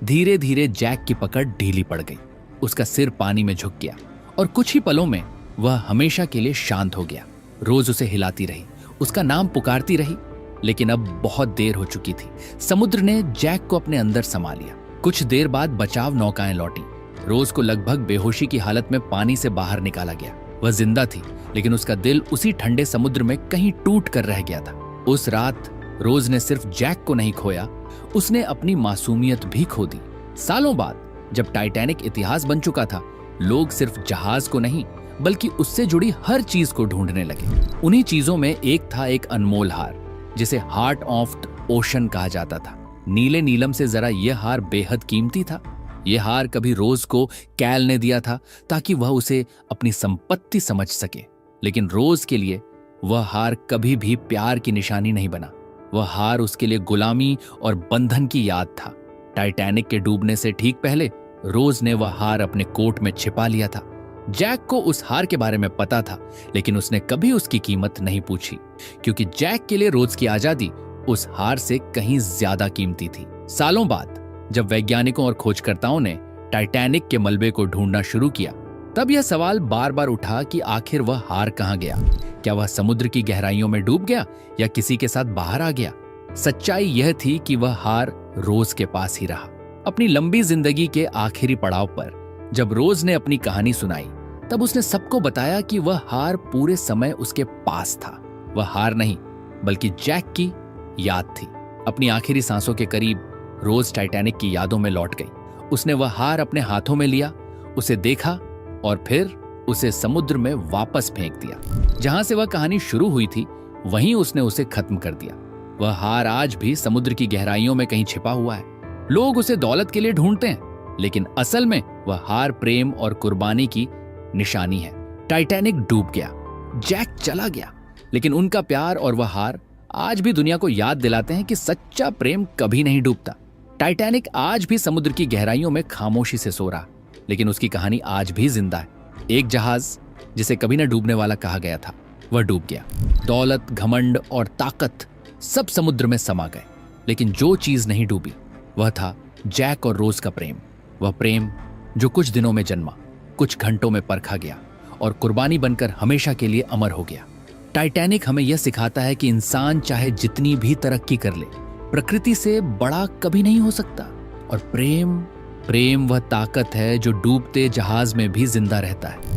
धीरे धीरे जैक की पकड़ ढीली पड़ गई। उसका सिर पानी में झुक गया और कुछ ही पलों में वह हमेशा के लिए शांत हो गया। रोज उसे हिलाती रही, उसका नाम पुकारती रही, लेकिन अब बहुत देर हो चुकी थी। समुद्र ने जैक को अपने अंदर समा लिया। कुछ देर बाद बचाव नौकाएं लौटी। रोज को लगभग बेहोशी की हालत में पानी से बाहर निकाला गया। वह जिंदा थी, लेकिन उसका दिल उसी ठंडे समुद्र में कहीं टूट कर रह गया था। उस रात रोज ने सिर्फ जैक को नहीं खोया, उसने अपनी मासूमियत भी खो दी। सालों बाद जब टाइटैनिक इतिहास बन चुका था, लोग सिर्फ जहाज को नहीं बल्कि उससे जुड़ी हर चीज को ढूंढने लगे। उन्हीं चीजों में एक था एक अनमोल हार, जिसे हार्ट ऑफ द ओशन कहा जाता था। नीले नीलम से जरा यह हार बेहद कीमती था। यह हार कभी रोज को कैल ने दिया था ताकि वह उसे अपनी संपत्ति समझ सके, लेकिन रोज के लिए वह हार कभी भी प्यार की निशानी नहीं बना। वह हार उसके लिए गुलामी और बंधन की याद था। टाइटैनिक के डूबने से ठीक पहले रोज ने वह हार अपने कोट में छिपा लिया था। जैक को उस हार के बारे में पता था, लेकिन उसने कभी उसकी कीमत नहीं पूछी, क्योंकि जैक के लिए रोज की आजादी उस हार से कहीं ज्यादा कीमती थी। सालों बाद जब वैज्ञानिकों और खोजकर्ताओं ने टाइटैनिक के मलबे को ढूंढना शुरू किया, तब यह सवाल बार बार उठा कि आखिर वह हार कहां गया। क्या वह समुद्र की गहराइयों में डूब गया या किसी के साथ बाहर आ गया? सच्चाई यह थी कि वह हार रोज के पास ही रहा। अपनी लंबी जिंदगी के आखिरी पड़ाव पर जब रोज ने अपनी कहानी सुनाई, तब उसने सबको बताया कि वह हार पूरे समय उसके पास था। वह हार नहीं बल्कि जैक की याद थी। अपनी आखिरी सांसों के करीब रोज टाइटैनिक की यादों में लौट गई। उसने वह हार अपने हाथों में लिया, उसे देखा और फिर उसे समुद्र में वापस फेंक दिया। जहां से वह कहानी शुरू हुई थी, वहीं उसने उसे खत्म कर दिया। वह हार आज भी समुद्र की गहराइयों में कहीं छिपा हुआ है। लोग उसे दौलत के लिए ढूंढते हैं, लेकिन असल में वह हार प्रेम और कुर्बानी की निशानी है। टाइटैनिक डूब गया, जैक चला गया, लेकिन उनका प्यार और वह हार आज भी दुनिया को याद दिलाते हैं कि सच्चा प्रेम कभी नहीं डूबता। टाइटैनिक आज भी समुद्र की गहराइयों में खामोशी से सो रहा, लेकिन उसकी कहानी आज भी जिंदा है। एक जहाज जिसे कभी न डूबने वाला कहा गया था, वह डूब गया। दौलत, घमंड और ताकत सब समुद्र में समा गए, लेकिन जो चीज नहीं डूबी वह था जैक और रोज का प्रेम। वह प्रेम जो कुछ दिनों में जन्मा, कुछ घंटों में परखा गया और कुर्बानी बनकर हमेशा के लिए अमर हो गया। टाइटैनिक हमें यह सिखाता है कि इंसान चाहे जितनी भी तरक्की कर ले, प्रकृति से बड़ा कभी नहीं हो सकता। और प्रेम वह ताकत है जो डूबते जहाज में भी जिंदा रहता है।